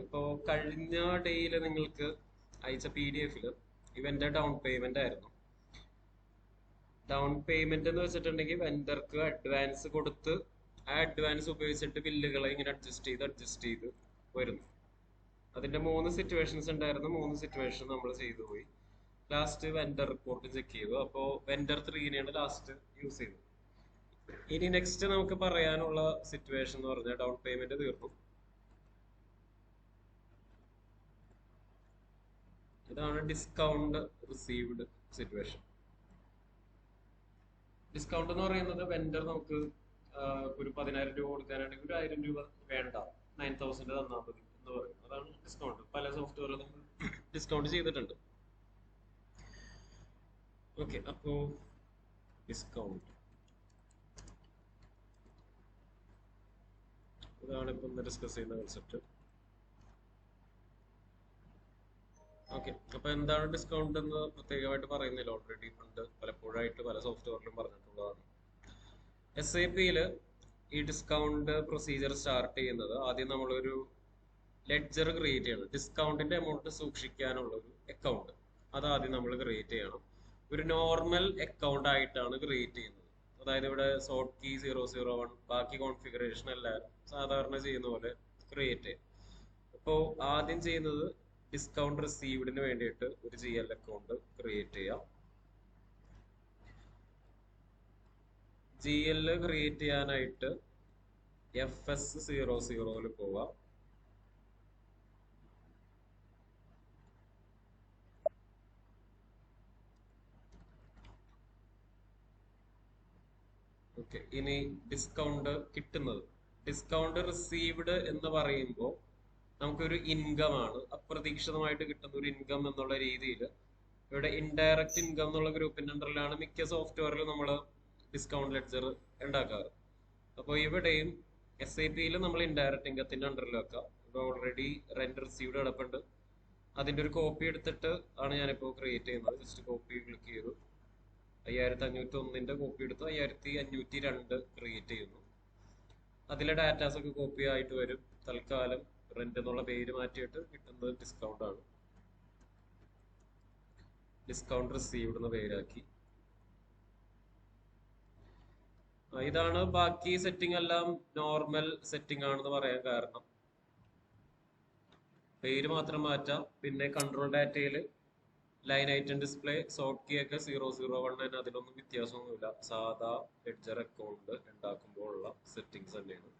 ഇപ്പോൾ കഴിഞ്ഞ ഡേയിൽ നിങ്ങൾക്ക് അയച്ച PDF ഇവന്റെ ഡൗൺ പേയ്മെന്റ് ആയിരുന്നു. ഡൗൺ പേയ്മെന്റ് എന്ന് വെച്ചിട്ടുണ്ടെങ്കിൽ വെൻഡർക്ക് അഡ്വാൻസ് കൊടുത്ത് ആ അഡ്വാൻസ് ഉപയോഗിച്ചിട്ട് ബില്ലുകളെ ഇങ്ങനെ അഡ്ജസ്റ്റ് ചെയ്ത് വരുന്നു. അതിന്റെ 3 സിറ്റുവേഷൻസ് ഉണ്ടായിരുന്നു. 3 സിറ്റുവേഷൻ നമ്മൾ ചെയ്തു പോയി. ലാസ്റ്റ് വെൻഡർ റിപ്പോർട്ട് ചെക്ക് ചെയ്തു. അപ്പോൾ വെൻഡർ 3നെയാണ് ലാസ്റ്റ് യൂസ് ചെയ്തത്. ഇനി നെക്സ്റ്റ് നമുക്ക് പറയാനുള്ള സിറ്റുവേഷൻ എന്ന് പറഞ്ഞാൽ ഡൗൺ പേയ്മെന്റ് തീർന്നു. ഇതാണ് ഡിസ്കൗണ്ട് റിസീവ്ഡ് സിറ്റുവേഷൻ. ഡിസ്കൗണ്ട് എന്ന് പറയുന്നത് വെൻഡർ നമുക്ക് ഒരു 10,000 രൂപ കൊടുക്കാനാണെങ്കിൽ ഒരു 1,000 രൂപ വേണ്ട, 9,000 തന്നാൽ മതി എന്ന് പറയും. അതാണ് ഡിസ്കൗണ്ട്. പല സോഫ്റ്റ്വെയറിൽ നമ്മൾ ഡിസ്കൗണ്ട് ചെയ്തിട്ടുണ്ട്. ഓക്കെ, അപ്പോ ഡിസ്കൗണ്ട് ഇതാണ് ഇപ്പൊ ഡിസ്കസ് ചെയ്യുന്ന കൺസെപ്റ്റ്. ഓക്കെ, അപ്പൊ എന്താണ് ഡിസ്കൗണ്ട് എന്ന് പ്രത്യേകമായിട്ട് പറയുന്നില്ല. ഓൾറെഡി പണ്ട് പലപ്പോഴായിട്ട് പല സോഫ്റ്റ്വെയറിലും പറഞ്ഞിട്ടുള്ളതാണ്. SAPയിൽ ഈ ഡിസ്കൗണ്ട് പ്രൊസീജിയർ സ്റ്റാർട്ട് ചെയ്യുന്നത് ആദ്യം നമ്മളൊരു ലെഡ്ജർ ക്രിയേറ്റ് ചെയ്യണം. ഡിസ്കൗണ്ടിന്റെ എമൗണ്ട് സൂക്ഷിക്കാനുള്ള ഒരു അക്കൗണ്ട് അത് ആദ്യം നമ്മൾ ക്രിയേറ്റ് ചെയ്യണം. ഒരു നോർമൽ അക്കൗണ്ട് ആയിട്ടാണ് ക്രിയേറ്റ് ചെയ്യുന്നത്. അതായത് ഇവിടെ സോർട്ട് കീ 001, ബാക്കി കോൺഫിഗറേഷൻ എല്ലാവരും സാധാരണ ചെയ്യുന്ന പോലെ ക്രിയേറ്റ് ചെയ്യും. അപ്പോൾ ആദ്യം ചെയ്യുന്നത് ഡിസ്കൗണ്ട് റിസീവ്ഡിന് വേണ്ടിയിട്ട് ഒരു GL അക്കൗണ്ട് ക്രിയേറ്റ് ചെയ്യാം. GL ക്രിയേറ്റ് ചെയ്യാനായിട്ട് FS00 പോവാം. ഓക്കെ, ഇനി ഡിസ്കൗണ്ട് കിട്ടുന്നത്, ഡിസ്കൗണ്ട് റിസീവ്ഡ് എന്ന് പറയുമ്പോൾ നമുക്കൊരു ഇൻകം ആണ്, അപ്രതീക്ഷിതമായിട്ട് കിട്ടുന്ന ഒരു ഇൻകം എന്നുള്ള രീതിയിൽ ഇവിടെ ഇൻഡയറക്റ്റ് ഇൻകം എന്നുള്ള ഗ്രൂപ്പിന്റെ അണ്ടറിലാണ് മിക്ക സോഫ്റ്റ്വെയറിലും നമ്മൾ ഡിസ്കൗണ്ട് ലെഡ്ജർ ഉണ്ടാക്കാറ്. അപ്പോൾ ഇവിടെയും SAPയിൽ നമ്മൾ ഇൻഡയറക്റ്റ് ഇൻകത്തിന്റെ അണ്ടറിൽ വെക്കാം. ഇവിടെ ഓൾറെഡി റെന്റ് റിസീവ്ഡ് കിടപ്പുണ്ട്. അതിന്റെ ഒരു കോപ്പി എടുത്തിട്ട് ആണ് ഞാനിപ്പോൾ ക്രിയേറ്റ് ചെയ്യുന്നത്. ജസ്റ്റ് കോപ്പി ക്ലിക്ക് ചെയ്തു, 5501 കോപ്പി എടുത്തു, 5502 ക്രിയേറ്റ് ചെയ്യുന്നു. അതിലെ ഡാറ്റാസ് ഒക്കെ കോപ്പി ആയിട്ട് വരും. തൽക്കാലം റെന്റ് എന്നുള്ള പേര് മാറ്റിയിട്ട് കിട്ടുന്നത് ഡിസ്കൗണ്ട് ആണ്. ഡിസ്കൗണ്ട് റിസീവ്ഡ് എന്ന പേരാക്കി. ഇതാണ് ബാക്കി സെറ്റിംഗ് എല്ലാം നോർമൽ സെറ്റിംഗ് ആണെന്ന് പറയാൻ കാരണം. പേര് മാത്രം മാറ്റാം. പിന്നെ കൺട്രോൾ ഡാറ്റയിൽ line item display sort key ഒക്കെ 001, അതിലൊന്നും വ്യത്യാസമൊന്നുമില്ല. സാധാ ലെഡ്ജർ അക്കൗണ്ട് ഉണ്ടാക്കുമ്പോൾ ഉള്ള സെറ്റിംഗ്സ് തന്നെയാണ്.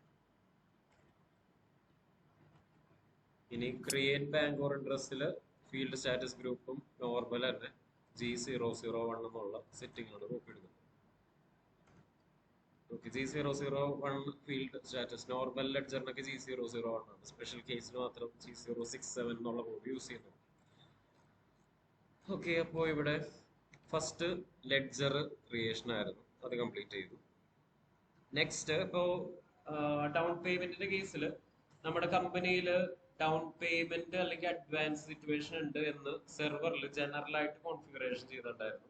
ഇനി ക്രിയേറ്റ് ബാങ്ക് ഓർ ഇൻട്രസ്റ്റിൽ ഫീൽഡ് സ്റ്റാറ്റസ് ഗ്രൂപ്പും നോർമൽ തന്നെ G001 എന്നുള്ള സെറ്റിംഗ് ആണ് നോക്കിയെടുക്കുന്നത്. Okay, G001 field status normal ലെഡ്ജറിനൊക്കെ G001 ആണ്. സ്പെഷ്യൽ കേസിന് മാത്രം G067 എന്നുള്ള കോഡ് യൂസ് ചെയ്യുന്നു. ഓക്കെ, അപ്പോൾ ഇവിടെ ഫസ്റ്റ് ലെഡ്ജർ ക്രിയേഷൻ ആയിരുന്നു, അത് കംപ്ലീറ്റ് ചെയ്തു. നെക്സ്റ്റ് ഇപ്പോൾ ഡൗൺ പേയ്മെന്റിന്റെ കേസിൽ നമ്മുടെ കമ്പനിയിൽ ഡൗൺ പേയ്മെന്റ് അല്ലെങ്കിൽ അഡ്വാൻസ് സിറ്റുവേഷൻ ഉണ്ട് എന്ന് സെർവറിൽ ജനറൽ ആയിട്ട് കോൺഫിഗറേഷൻ ചെയ്തിട്ടുണ്ടായിരുന്നു.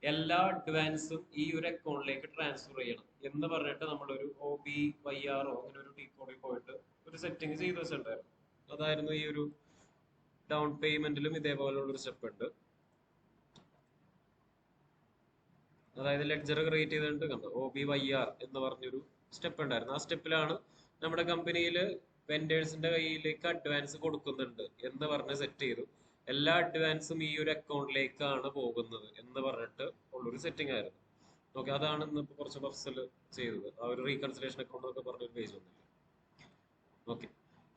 എല്ലാ അഡ്വാൻസും ഈ ഒരു അക്കൗണ്ടിലേക്ക് ട്രാൻസ്ഫർ ചെയ്യണം എന്ന് പറഞ്ഞിട്ട് നമ്മളൊരു OBYR അങ്ങനെ ഒരു ടീക്കോഡിൽ പോയിട്ട് ഒരു സെറ്റിംഗ് ചെയ്ത് വെച്ചിട്ടുണ്ടായിരുന്നു. അതായിരുന്നു ഈ ഒരു ഡൗൺ പേയ്മെന്റിലും ഇതേപോലുള്ള ഒരു സ്റ്റെപ്പ് ഉണ്ട്. അതായത് ലെഡ്ജർ ക്രിയേറ്റ് ചെയ്തിട്ട് കണ്ടോ OBYR എന്ന് പറഞ്ഞൊരു സ്റ്റെപ്പ് ഉണ്ടായിരുന്നു. ആ സ്റ്റെപ്പിലാണ് നമ്മുടെ കമ്പനിയിൽ വെൻഡേഴ്സിന്റെ കയ്യിലേക്ക് അഡ്വാൻസ് കൊടുക്കുന്നുണ്ട് എന്ന് പറഞ്ഞ് സെറ്റ് ചെയ്തു. എല്ലാ അഡ്വാൻസും ഈ ഒരു അക്കൗണ്ടിലേക്കാണ് പോകുന്നത് എന്ന് പറഞ്ഞിട്ട് ഉള്ളൊരു സെറ്റിംഗ് ആയിരുന്നു. ഓക്കെ, അതാണ് ഇന്നിപ്പോൾ കുറച്ച് ബഫ്സിൽ ചെയ്തത്. ആ ഒരു റീകൺസിലേഷൻ അക്കൗണ്ട് ഒക്കെ പറഞ്ഞൊരു പേജ് വന്നില്ല. ഓക്കെ,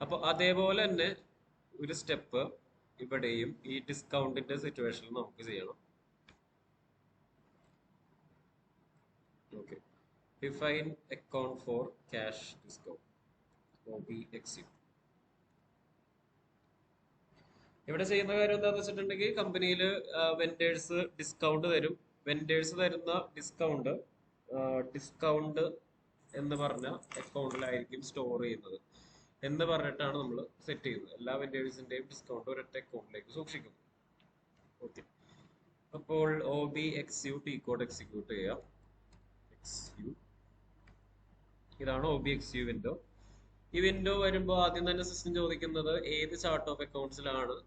അപ്പൊ അതേപോലെ തന്നെ ഒരു സ്റ്റെപ്പ് ഇവിടെയും ഈ ഡിസ്കൗണ്ടിന്റെ സിറ്റുവേഷനിൽ നമുക്ക് ചെയ്യണം. Okay, define account for cash discount OBXU. ഇവിടെ ചെയ്യുന്ന കാര്യം എന്താണെന്ന് വെച്ചിട്ടുണ്ടെങ്കിൽ കമ്പനിയിൽ വെൻഡേഴ്സ് ഡിസ്കൗണ്ട് തരും. വെൻഡേഴ്സ് തരുന്ന ഡിസ്കൗണ്ട് എന്ന് പറഞ്ഞ അക്കൗണ്ടിലായിരിക്കും സ്റ്റോർ ചെയ്യുന്നത് എന്ന് പറഞ്ഞിട്ടാണ് നമ്മൾ സെറ്റ് ചെയ്യുന്നത്. എല്ലാ വെൻഡേഴ്സിന്റെയും ഡിസ്കൗണ്ട് ഒരൊറ്റ അക്കൗണ്ടിലേക്ക് സൂക്ഷിക്കുന്നു. ഓക്കെ, അപ്പോൾ OBXU ടി കോഡ് എക്സിക്യൂട്ട് ചെയ്യാം. ഇതാണ് OBXU വിൻഡോ. ഈ വിൻഡോ വരുമ്പോൾ ആദ്യം തന്നെ സിസ്റ്റം ചോദിക്കുന്നത് ഏത് ചാർട്ട് ഓഫ് അക്കൗണ്ട്സിലാണ്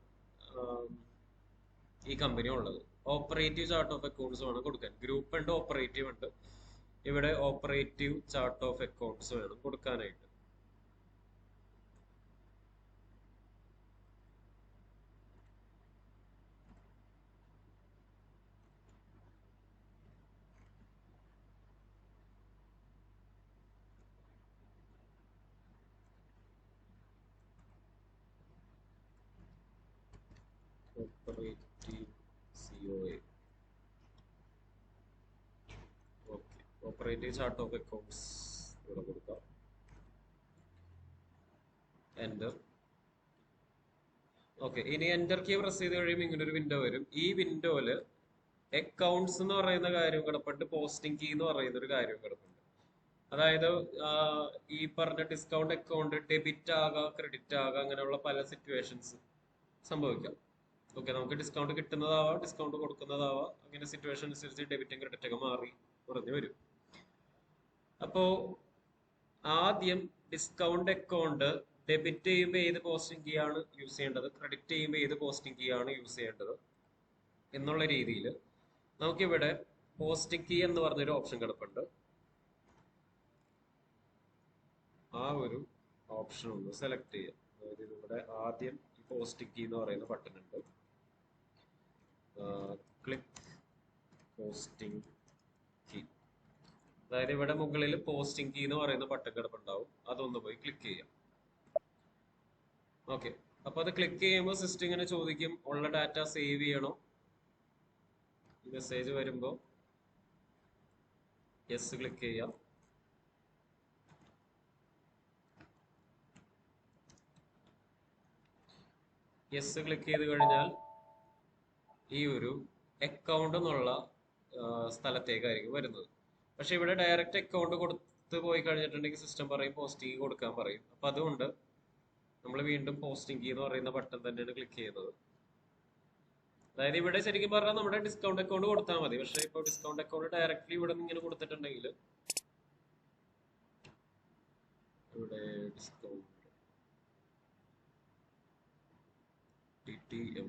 ഈ കമ്പനി ഉള്ളത്. ഓപ്പറേറ്റീവ് ചാർട്ട് ഓഫ് അക്കൗണ്ട്സ് വേണം കൊടുക്കാൻ. ഗ്രൂപ്പ് ഉണ്ട്, ഓപ്പറേറ്റീവ് ഉണ്ട്. ഇവിടെ ഓപ്പറേറ്റീവ് ചാർട്ട് ഓഫ് അക്കൗണ്ട്സ് വേണം കൊടുക്കാനായിട്ട്. Operative COA. Okay, operative chart of accounts ഇവിടെ കൊടുക്കാം. എന്റർ. ഓക്കെ, ഇനി എന്റർ കീ പ്രസ് ചെയ്ത് കഴിയുമ്പോൾ ഇങ്ങനെ ഒരു വിൻഡോ വരും. ഈ വിൻഡോയില് അക്കൗണ്ട്സ് എന്ന് പറയുന്ന കാര്യം കിടപ്പുണ്ട്, പോസ്റ്റിംഗ് കീ എന്ന് പറയുന്ന ഒരു കാര്യം കിടപ്പുണ്ട്. അതായത് ഈ പറഞ്ഞ ഡിസ്കൗണ്ട് അക്കൗണ്ട് ഡെബിറ്റ് ആകാം, ക്രെഡിറ്റ് ആകാം, അങ്ങനെയുള്ള പല സിറ്റുവേഷൻസ് സംഭവിക്കാം. ഓക്കെ, നമുക്ക് ഡിസ്കൗണ്ട് കിട്ടുന്നതാവാം, ഡിസ്കൗണ്ട് കൊടുക്കുന്നതാവാം. അങ്ങനെ സിറ്റുവേഷൻ അനുസരിച്ച് ഡെബിറ്റും ക്രെഡിറ്റ് ഒക്കെ മാറി കുറഞ്ഞു വരും. അപ്പോ ആദ്യം ഡിസ്കൗണ്ട് അക്കൗണ്ട് ഡെബിറ്റ് ചെയ്യുമ്പോൾ ഏത് പോസ്റ്റിംഗ് കീ ആണ് യൂസ് ചെയ്യേണ്ടത്, ക്രെഡിറ്റ് ചെയ്യുമ്പോൾ ഏത് പോസ്റ്റിംഗ് കീ ആണ് യൂസ് ചെയ്യേണ്ടത് എന്നുള്ള രീതിയിൽ നമുക്കിവിടെ പോസ്റ്റിംഗ് കീ എന്ന് പറഞ്ഞൊരു ഓപ്ഷൻ കിടപ്പുണ്ട്. ആ ഒരു ഓപ്ഷൻ ഒന്ന് സെലക്ട് ചെയ്യാം. അതായത് ഇവിടെ ആദ്യം ഈ പോസ്റ്റിംഗ് കീ എന്ന് പറയുന്ന ബട്ടൺ ഉണ്ട്. Click posting key. അതായത് ഇവിടെ മുകളിൽ പോസ്റ്റിംഗ് കീ എന്ന് പറയുന്ന ബട്ടൺ കിടപ്പുണ്ടാവും. അതൊന്ന് പോയി ക്ലിക്ക് ചെയ്യാം. ഓക്കെ, അപ്പൊ അത് ക്ലിക്ക് ചെയ്യുമ്പോൾ സിസ്റ്റം ഇങ്ങനെ ചോദിക്കും ഉള്ള ഡാറ്റ സേവ് ചെയ്യണോ. മെസ്സേജ് വരുമ്പോൾ യെസ് ക്ലിക്ക് ചെയ്യാം. യെസ് ക്ലിക്ക് ചെയ്ത് കഴിഞ്ഞാൽ ഈ ഒരു അക്കൗണ്ട് എന്നുള്ള സ്ഥലത്തേക്കായിരിക്കും വരുന്നത്. പക്ഷെ ഇവിടെ ഡയറക്റ്റ് അക്കൗണ്ട് കൊടുത്ത് പോയി കഴിഞ്ഞിട്ടുണ്ടെങ്കിൽ സിസ്റ്റം പറയും പോസ്റ്റിംഗ് കൊടുക്കാൻ പറയും. അപ്പൊ അതുകൊണ്ട് നമ്മൾ വീണ്ടും പോസ്റ്റിംഗ് കീ എന്ന് പറയുന്ന ബട്ടൺ തന്നെയാണ് ക്ലിക്ക് ചെയ്യുന്നത്. അതായത് ഇവിടെ ശരിക്കും പറഞ്ഞാൽ നമ്മുടെ ഡിസ്കൗണ്ട് അക്കൗണ്ട് കൊടുത്താൽ മതി. പക്ഷെ ഇപ്പോൾ ഡിസ്കൗണ്ട് അക്കൗണ്ട് ഡയറക്റ്റ്ലി ഇവിടെ നിന്ന് ഇങ്ങനെ കൊടുത്തിട്ടുണ്ടെങ്കിൽ ഇവിടെ ഡിസ്കൗണ്ട് TTM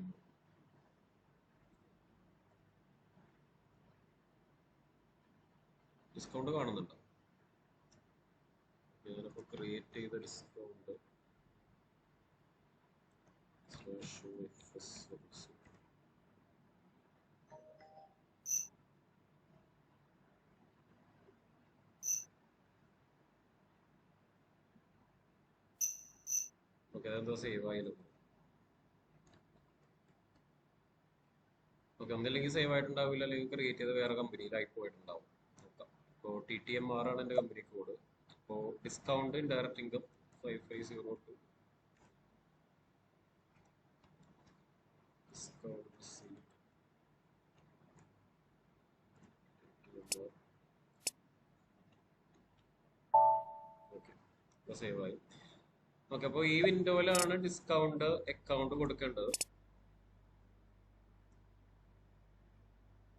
ഡിസ്കൗണ്ട് കാണുന്നുണ്ടോ? ഞാനിപ്പോൾ ക്രിയേറ്റ് ചെയ്ത ഡിസ്കൗണ്ട് ഓക്കെ, അതെന്തോ സേവ് ആയിരുന്നു. ഓക്കെ, ഒന്നില്ലെങ്കിൽ സേവ് ആയിട്ടുണ്ടാവില്ല, അല്ലെങ്കിൽ ക്രിയേറ്റ് ചെയ്ത് വേറെ കമ്പനിയിലായി പോയിട്ടുണ്ടാവും. നോക്കാം. ഇപ്പോൾ TTMR ആണ് എൻ്റെ കമ്പനി കോഡ്. അപ്പോൾ discount indirect income 5502 discount okay, ഇപ്പോൾ സേവ് ആയി. ഓക്കെ, അപ്പോൾ ഈ വിൻഡോയിലാണ് ഡിസ്കൗണ്ട് അക്കൗണ്ട് കൊടുക്കേണ്ടത്.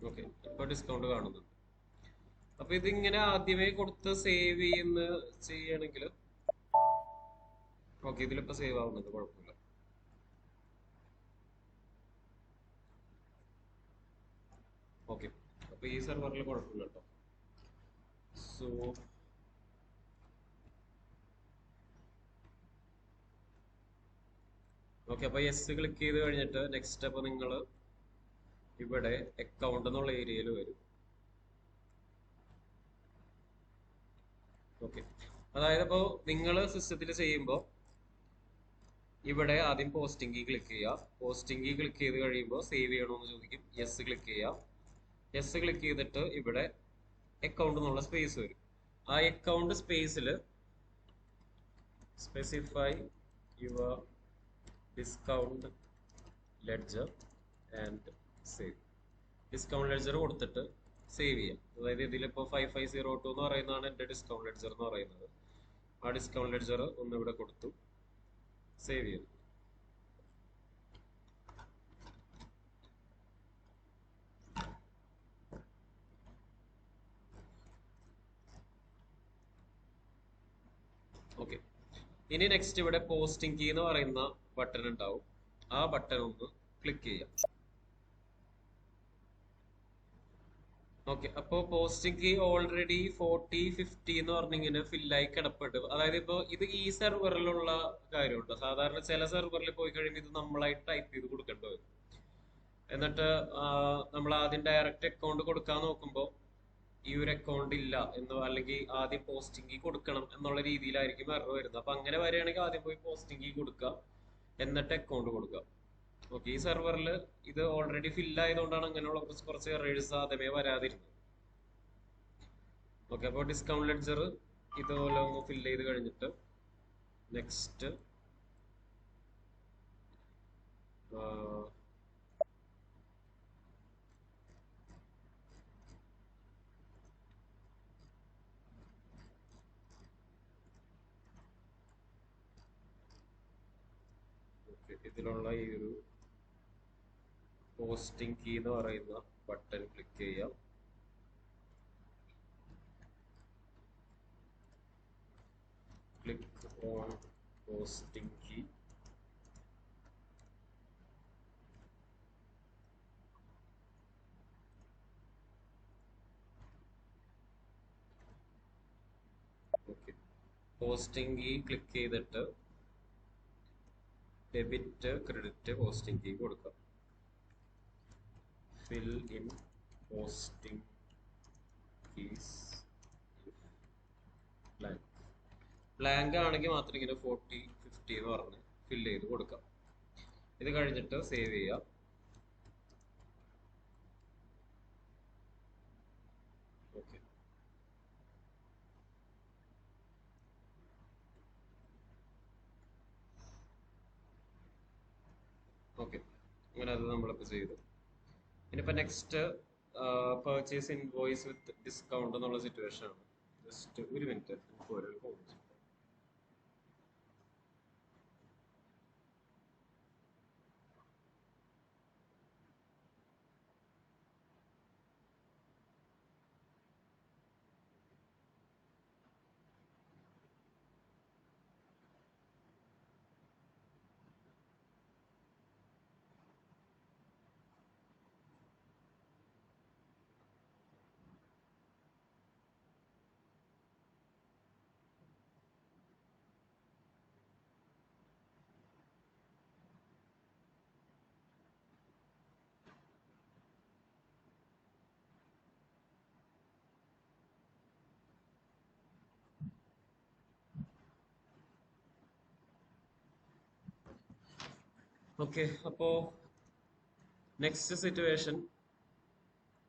ഓക്കെ, ഇപ്പോൾ ഡിസ്കൗണ്ട് കാണുന്നുണ്ട്. അപ്പൊ ഇതിങ്ങനെ ആദ്യമേ കൊടുത്ത് സേവ് ചെയ്യണമെങ്കിൽ ഓക്കെ, ഇതിലിപ്പോ സേവ് ആവുന്നുണ്ട്, കുഴപ്പമില്ല. ഓക്കെ, അപ്പൊ ഈ സെർവറിൽ കുഴപ്പമില്ല കേട്ടോ. സോ ഓക്കെ, അപ്പൊ യെസ് ക്ലിക്ക് ചെയ്ത് കഴിഞ്ഞിട്ട് നെക്സ്റ്റ് അപ്പൊ നിങ്ങൾ ഇവിടെ അക്കൗണ്ട് എന്നുള്ള ഏരിയയിൽ വരും. ഓക്കെ, അതായത് ഇപ്പോൾ നിങ്ങൾ സിസ്റ്റത്തിൽ ചെയ്യുമ്പോൾ ഇവിടെ ആദ്യം പോസ്റ്റിംഗ് കീ ക്ലിക്ക് ചെയ്യുക. പോസ്റ്റിംഗ് കീ ക്ലിക്ക് ചെയ്ത് കഴിയുമ്പോൾ സേവ് ചെയ്യണമെന്ന് ചോദിക്കും. യെസ് ക്ലിക്ക് ചെയ്യാം. യെസ് ക്ലിക്ക് ചെയ്തിട്ട് ഇവിടെ അക്കൗണ്ട് എന്നുള്ള സ്പേസ് വരും. ആ അക്കൗണ്ട് സ്പേസിൽ specify your discount ledger and save. Discount ledger കൊടുത്തിട്ട് സേവ് ചെയ്യാം. അതായത് ഇതിലിപ്പോൾ 5502 എന്ന് പറയുന്നതാണ് എൻ്റെ ഡിസ്കൗണ്ട് ലെഡ്ജർ എന്ന് പറയുന്നത്. ആ ഡിസ്കൗണ്ട് ലെഡ്ജർ ഒന്ന് ഇവിടെ കൊടുത്തു സേവ് ചെയ്തു. ഓക്കെ, ഇനി നെക്സ്റ്റ് ഇവിടെ പോസ്റ്റിംഗ് കീ എന്ന് പറയുന്ന ബട്ടൺ ഉണ്ടാവും. ആ ബട്ടൺ ഒന്ന് ക്ലിക്ക് ചെയ്യാം. ഓക്കെ, അപ്പോ പോസ്റ്റിംഗ് കീ ഓൾറെഡി 4050 എന്ന് പറഞ്ഞിങ്ങനെ ഫില്ലായി കിടപ്പുണ്ട്. അതായത് ഇപ്പൊ ഇത് ഈ സെർവറിലുള്ള കാര്യമുണ്ട്. സാധാരണ ചില സെർവറിൽ പോയി കഴിയുമ്പോൾ ഇത് നമ്മളായിട്ട് ടൈപ്പ് ചെയ്ത് കൊടുക്കേണ്ടി വരും. എന്നിട്ട് നമ്മൾ ആദ്യം ഡയറക്റ്റ് അക്കൗണ്ട് കൊടുക്കാൻ നോക്കുമ്പോൾ ഈ ഒരു അക്കൗണ്ട് ഇല്ല എന്ന്, അല്ലെങ്കിൽ ആദ്യം പോസ്റ്റിംഗ് കീ കൊടുക്കണം എന്നുള്ള രീതിയിലായിരിക്കും എറർ വരുന്നത്. അപ്പൊ അങ്ങനെ വരികയാണെങ്കിൽ ആദ്യം പോയി പോസ്റ്റിംഗ് കീ കൊടുക്കുക, എന്നിട്ട് അക്കൗണ്ട് കൊടുക്കുക. ഓക്കെ, ഈ സെർവറിൽ ഇത് ഓൾറെഡി ഫിൽ ആയതുകൊണ്ടാണ് അങ്ങനെയുള്ള കുറച്ച് എറേഴ്സ് ആദ്യമേ വരാതിരുന്നത്. ഓക്കെ, അപ്പോൾ ഡിസ്കൗണ്ട് ലെഡ്ജർ ഇതുപോലെ ഒന്ന് ഫിൽ ചെയ്ത് കഴിഞ്ഞിട്ട് നെക്സ്റ്റ് ഇതിലുള്ള ഈ ഒരു പോസ്റ്റിംഗ് കീ എന്ന് പറയുന്ന ബട്ടൺ ക്ലിക്ക് ചെയ്യാം. Click on posting key. Okay, posting key click ചെയ്തിട്ട് ഡെബിറ്റ് ക്രെഡിറ്റ് പോസ്റ്റിംഗ് കീ കൊടുക്കാം. Fill in posting keys blank. Blank ആണെങ്കിൽ മാത്രം ഇങ്ങനെ 4050 എന്ന് പറഞ്ഞ് ഫിൽ ചെയ്ത് കൊടുക്കാം. ഇത് കഴിഞ്ഞിട്ട് സേവ് ചെയ്യാം. ഓക്കെ, ഓക്കെ, അങ്ങനെ അത് നമ്മളിപ്പോൾ ചെയ്തു. ഇനിയിപ്പോൾ നെക്സ്റ്റ് പർച്ചേസ് ഇൻവോയ്സ് വിത്ത് ഡിസ്കൗണ്ട് എന്നുള്ള സിറ്റുവേഷൻ ആണ്. ജസ്റ്റ് ഒരു മിനിറ്റ് ഒരു ഓക്കെ, അപ്പോ നെക്സ്റ്റ് സിറ്റുവേഷൻ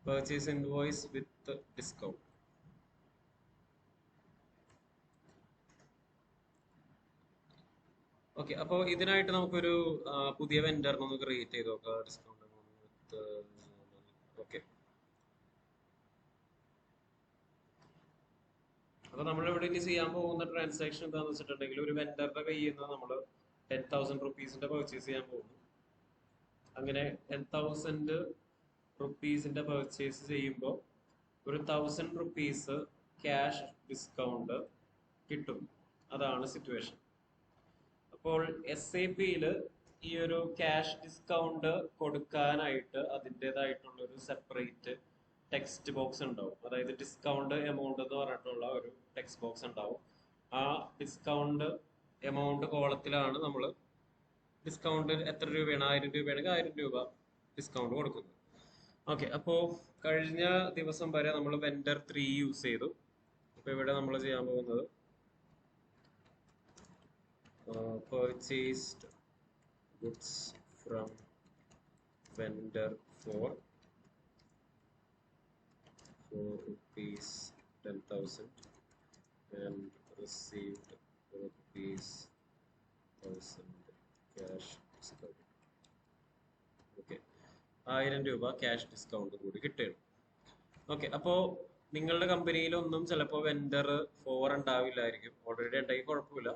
പർച്ചേസ് ഇൻവോയ്സ് വിത്ത് ഡിസ്കൗണ്ട്. ഓക്കെ, അപ്പോൾ ഇതിനായിട്ട് നമുക്കൊരു പുതിയ വെൻഡറിനെ ഒന്ന് ക്രിയേറ്റ് ചെയ്ത് നോക്കാം. ഡിസ്കൗണ്ട് വിത്ത്. ഓക്കെ, അപ്പൊ നമ്മളിവിടെ ഇനി ചെയ്യാൻ പോകുന്ന ട്രാൻസാക്ഷൻ എന്താണെന്ന് വെച്ചിട്ടുണ്ടെങ്കിൽ ഒരു വെൻഡറുടെ കയ്യിൽ നിന്ന് നമ്മൾ 10,000 റുപ്പീസിന്റെ പർച്ചേസ് ചെയ്യാൻ പോകുന്നു. അങ്ങനെ 10,000 റുപ്പീസിന്റെ പർച്ചേസ് ചെയ്യുമ്പോൾ ഒരു 1,000 റുപ്പീസ് ക്യാഷ് ഡിസ്കൗണ്ട് കിട്ടും. അതാണ് സിറ്റുവേഷൻ. അപ്പോൾ SAP-യിൽ ഈ ഒരു ക്യാഷ് ഡിസ്കൗണ്ട് കൊടുക്കാനായിട്ട് അതിൻ്റെതായിട്ടുള്ള ഒരു സെപ്പറേറ്റ് ടെക്സ്റ്റ് ബോക്സ് ഉണ്ടാവും. അതായത് ഡിസ്കൗണ്ട് എമൗണ്ട് എന്ന് പറഞ്ഞിട്ടുള്ള ഒരു ടെക്സ്റ്റ് ബോക്സ് ഉണ്ടാവും. ആ ഡിസ്കൗണ്ട് എമൗണ്ട് കോളത്തിലാണ് നമ്മൾ ഡിസ്കൗണ്ട് എത്ര രൂപയാണ്, 1000 രൂപയാണെങ്കിൽ 1000 രൂപ ഡിസ്കൗണ്ട് കൊടുക്കുന്നത്. ഓക്കെ, അപ്പോൾ കഴിഞ്ഞ ദിവസം വരെ നമ്മൾ വെൻഡർ 3 യൂസ് ചെയ്തു. അപ്പോൾ ഇവിടെ നമ്മൾ ചെയ്യാൻ പോകുന്നത് purchased goods from vendor for rupees 10,000 and received rupees 1,000 cash discount. Okay, 1000 രൂപ ക്യാഷ് ഡിസ്കൗണ്ട് കൂടി കിട്ടുകയാണ്. ഓക്കെ, അപ്പോൾ നിങ്ങളുടെ കമ്പനിയിലൊന്നും ചിലപ്പോൾ വെൻഡർ 4 ഉണ്ടാവില്ലായിരിക്കും. ഓൾറെഡി ഉണ്ടെങ്കിൽ കുഴപ്പമില്ല.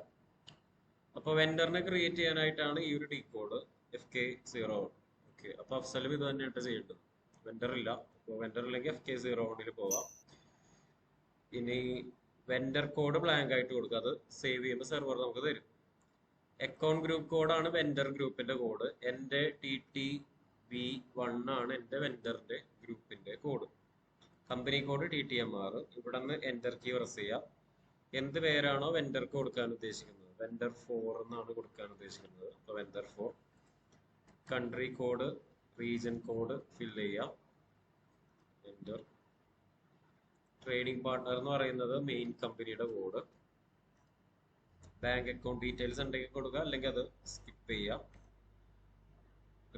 അപ്പോൾ വെൻഡറിനെ ക്രിയേറ്റ് ചെയ്യാനായിട്ടാണ് ഈ ഒരു ഡീകോഡ് FK01. ഓക്കെ, അപ്പോൾ അഫ്സലും ഇത് തന്നെയാണ് ചെയ്യേണ്ടത്. വെൻഡർ ഇല്ല, അപ്പോൾ വെൻഡർ ഇല്ലെങ്കിൽ FK01 പോവാം. ഇനി വെൻഡർ കോഡ് ബ്ലാങ്ക് ആയിട്ട് കൊടുക്കുക. അത് സേവ് ചെയ്യുമ്പോൾ സെർവർ നമുക്ക് തരും. അക്കൗണ്ട് ഗ്രൂപ്പ് കോഡാണ് വെൻഡർ ഗ്രൂപ്പിന്റെ കോഡ്. എൻ്റെ TTV1 ആണ് എൻ്റെ വെൻഡറിന്റെ ഗ്രൂപ്പിന്റെ കോഡ്. Company code TTMR. ഇവിടെ നിന്ന് എൻ്റർ കീ പ്രസ് ചെയ്യാം. എന്ത് പേരാണോ വെൻഡർക്ക് കൊടുക്കാൻ ഉദ്ദേശിക്കുന്നത്, വെൻഡർ 4 എന്നാണ് കൊടുക്കാൻ ഉദ്ദേശിക്കുന്നത്. അപ്പോൾ vendor 4. Country code, region code fill ചെയ്യാം. എൻ്റർ. ട്രേഡിംഗ് പാർട്ണർ എന്ന് പറയുന്നത് മെയിൻ കമ്പനിയുടെ കോഡ്. ബാങ്ക് അക്കൗണ്ട് ഡീറ്റെയിൽസ് ഉണ്ടെങ്കിൽ കൊടുക്കുക, അല്ലെങ്കിൽ അത് സ്കിപ്പ് ചെയ്യാം.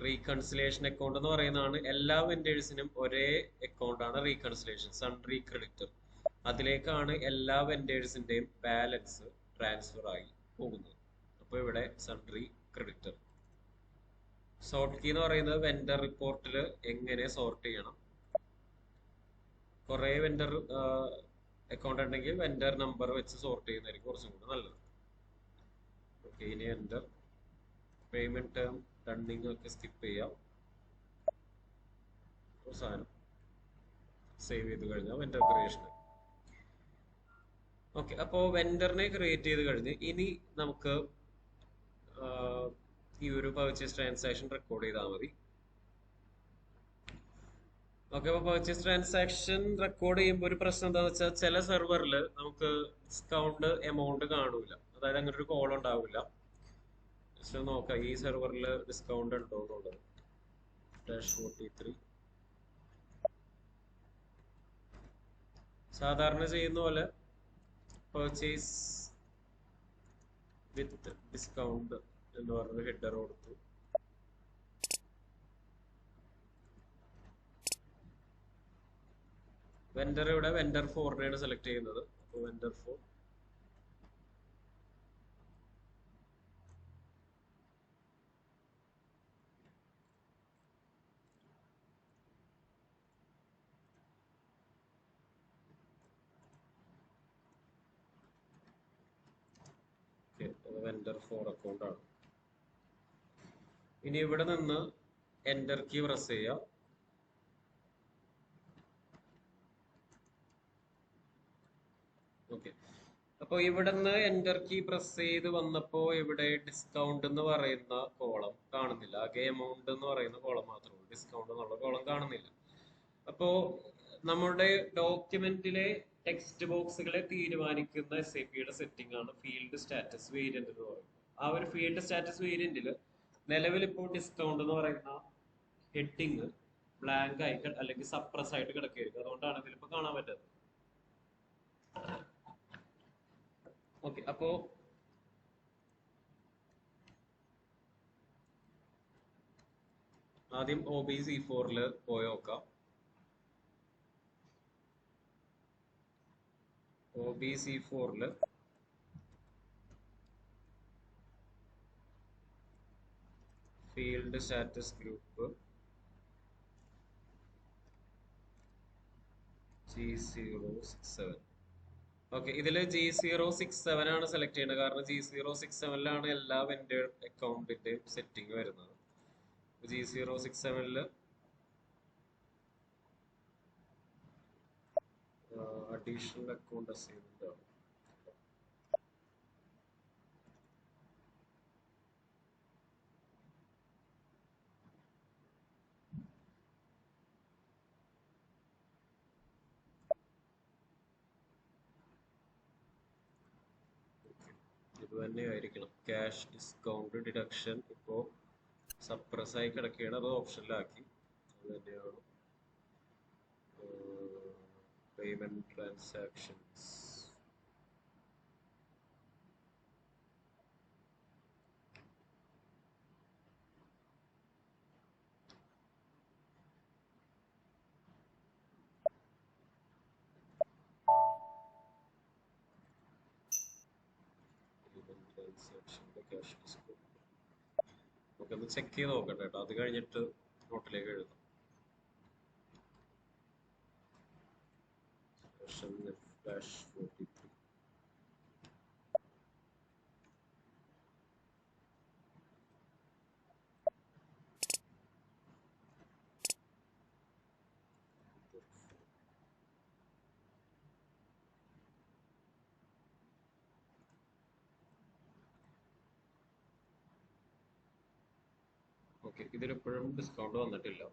റീകൺസിലേഷൻ അക്കൗണ്ട് എന്ന് പറയുന്നതാണ് എല്ലാ വെൻഡേഴ്സിനും ഒരേ അക്കൗണ്ട് ആണ് റീകൺസിലേഷൻ, സൺട്രി ക്രെഡിറ്റർ. അതിലേക്കാണ് എല്ലാ വെൻഡേഴ്സിന്റെയും ബാലൻസ് ട്രാൻസ്ഫർ ആയി പോകുന്നത്. അപ്പോൾ ഇവിടെ സൺട്രി ക്രെഡിറ്റർ. സോർട്ട് കീ എന്ന് പറയുന്നത് വെൻഡർ റിപ്പോർട്ടിൽ എങ്ങനെ സോർട്ട് ചെയ്യണം. കുറെ വെൻഡർ അക്കൗണ്ട് ഉണ്ടെങ്കിൽ വെൻഡർ നമ്പർ വെച്ച് സോർട്ട് ചെയ്യുന്നതായിരിക്കും കുറച്ചും കൂടി നല്ലത്. ഓക്കെ, ഇനി എൻ്റർ. പേയ്മെന്റ് ടേം റണ്ണിങ് ഒക്കെ സ്കിപ്പ് ചെയ്യാം. അവസാനം സേവ് ചെയ്ത് കഴിഞ്ഞാൽ വെൻഡർ ക്രിയേഷൻ. ഓക്കെ, അപ്പോൾ വെൻഡറിനെ ക്രിയേറ്റ് ചെയ്ത് കഴിഞ്ഞ് ഇനി നമുക്ക് ഈ ഒരു പർച്ചേസ് ട്രാൻസാക്ഷൻ റെക്കോർഡ് ചെയ്താൽ മതി. ഓക്കെ, അപ്പോൾ പർച്ചേസ് ട്രാൻസാക്ഷൻ റെക്കോർഡ് ചെയ്യുമ്പോൾ ഒരു പ്രശ്നം എന്താണെന്ന് വെച്ചാൽ ചില സെർവറിൽ നമുക്ക് ഡിസ്കൗണ്ട് എമൗണ്ട് കാണൂല. അതായത് അങ്ങനെ ഒരു കോൾ ഉണ്ടാവില്ല. ജസ്റ്റ് നോക്കാം ഈ സെർവറിൽ ഡിസ്കൗണ്ട് ഉണ്ടോ എന്നുള്ളത്. -43. സാധാരണ ചെയ്യുന്ന പോലെ പർച്ചേസ് വിത്ത് ഡിസ്കൗണ്ട് എന്ന് പറഞ്ഞ ഹെഡർ കൊടുത്തു. വെൻഡർ ഇവിടെ വെൻഡർ 4 സെലക്ട് ചെയ്യുന്നത്. അപ്പോൾ വെൻഡർ 4. വെൻഡർ 4 അക്കൗണ്ട് ആണ്. ഇനി ഇവിടെ നിന്ന് എൻ്റർ കീ പ്രസ് ചെയ്യാം. ഓക്കെ, അപ്പോൾ ഇവിടെ നിന്ന് എൻ്റർ കീ പ്രസ് ചെയ്ത് വന്നപ്പോൾ ഇവിടെ ഡിസ്കൗണ്ട് എന്ന് പറയുന്ന കോളം കാണുന്നില്ല. ആകെ എമൗണ്ട് എന്ന് പറയുന്ന കോളം മാത്രമേ ഉള്ളൂ, ഡിസ്കൗണ്ട് എന്നുള്ള കോളം കാണുന്നില്ല. അപ്പോൾ നമ്മുടെ ഡോക്യുമെന്റിലെ ടെക്സ്റ്റ് ബോക്സുകളെ തീരുമാനിക്കുന്ന SAPയുടെ സെറ്റിംഗ് ആണ് ഫീൽഡ് സ്റ്റാറ്റസ് വേരിയന്റ് എന്ന് പറയുന്നത്. ആ ഒരു ഫീൽഡ് സ്റ്റാറ്റസ് വേരിയന്റിൽ നിലവിൽ ഇപ്പോൾ ഡിസ്കൗണ്ട് എന്ന് പറയുന്ന ഹെഡിങ് ബ്ലാങ്ക് ആയി അല്ലെങ്കിൽ സപ്രസ് ആയിട്ട് കിടക്കുകയായിരിക്കും. അതുകൊണ്ടാണ് ഇതിലിപ്പോൾ കാണാൻ പറ്റുന്നത്. ഓക്കെ, അപ്പോ ആദ്യം OBC4 പോയി നോക്കാം. OBC4 field status group G067. Okay, ഇതില് G067 ആണ് സെലക്ട് ചെയ്യുന്നത്. കാരണം G067 എല്ലാ വെൻഡർ അക്കൗണ്ടിന്റെയും സെറ്റിംഗ് വരുന്നത്. G067 അഡീഷണൽ അക്കൗണ്ട് അസൈൻമെന്റ് ആണ്. ഇത് തന്നെയായിരിക്കണം. ക്യാഷ് ഡിസ്കൗണ്ട് ഡിഡക്ഷൻ ഇപ്പോൾ സപ്രസ് ആയി കിടക്കുകയാണ്, അത് ഓപ്ഷനിലാക്കി. അത് തന്നെയാണ് പേയ്മെന്റ് ട്രാൻസാക്ഷൻസ്. ക്യാഷ് ഡിസ്കൗണ്ട് നമുക്ക് ഒന്ന് ചെക്ക് ചെയ്ത് നോക്കട്ടെ കേട്ടോ. അത് കഴിഞ്ഞിട്ട് നോട്ടിലേക്ക് എഴുതാം. -43. ഓക്കെ, ഇതിലിപ്പോഴും ഡിസ്കൗണ്ട് വന്നിട്ടില്ല.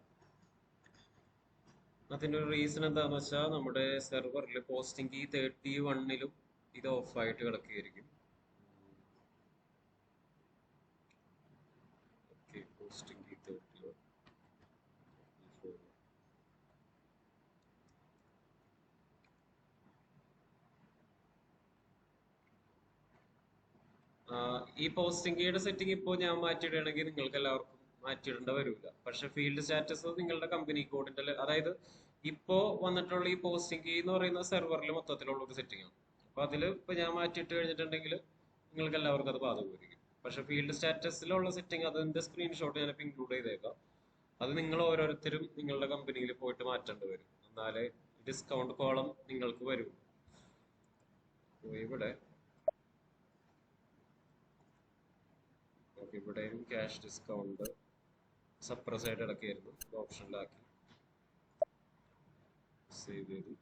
അതിൻ്റെ ഒരു റീസൺ എന്താണെന്ന് വെച്ചാൽ നമ്മുടെ സെർവറിൽ പോസ്റ്റിംഗ് കീ 31-ലും ഇത് ഓഫായിട്ട് കിടക്കുകയായിരിക്കും. Okay, posting key 31. ഈ പോസ്റ്റിംഗ് കീയുടെ സെറ്റിംഗ് ഇപ്പോൾ ഞാൻ മാറ്റിയിടുകയാണെങ്കിൽ നിങ്ങൾക്ക് എല്ലാവർക്കും മാറ്റിയിടേണ്ട വരില്ല. പക്ഷെ ഫീൽഡ് സ്റ്റാറ്റസ് നിങ്ങളുടെ കമ്പനി കോഡിന്റെ, അതായത് ഇപ്പോ വന്നിട്ടുള്ള ഈ പോസ്റ്റിംഗ് കീ എന്ന് പറയുന്ന സെർവറിൽ മൊത്തത്തിലുള്ള ഒരു സെറ്റിംഗ് ആണ്. അപ്പൊ അതിൽ ഇപ്പൊ ഞാൻ മാറ്റിയിട്ട് കഴിഞ്ഞിട്ടുണ്ടെങ്കിൽ നിങ്ങൾക്ക് എല്ലാവർക്കും അത് ബാധകമായിരിക്കും. പക്ഷെ ഫീൽഡ് സ്റ്റാറ്റസിലുള്ള സെറ്റിംഗ് അതിന്റെ സ്ക്രീൻഷോട്ട് ഞാനിപ്പോൾ ഇൻക്ലൂഡ് ചെയ്തേക്കാം. അത് നിങ്ങൾ ഓരോരുത്തരും നിങ്ങളുടെ കമ്പനിയിൽ പോയിട്ട് മാറ്റേണ്ടി വരും. എന്നാലേ ഡിസ്കൗണ്ട് കോളം നിങ്ങൾക്ക് വരും. ഇവിടെ ഇവിടെയും ക്യാഷ് ഡിസ്കൗണ്ട് സപ്രസ് ആയിട്ട് ഇടയ്ക്കായിരുന്നു, ഓപ്ഷനിലാക്കി സേവ് ചെയ്തു.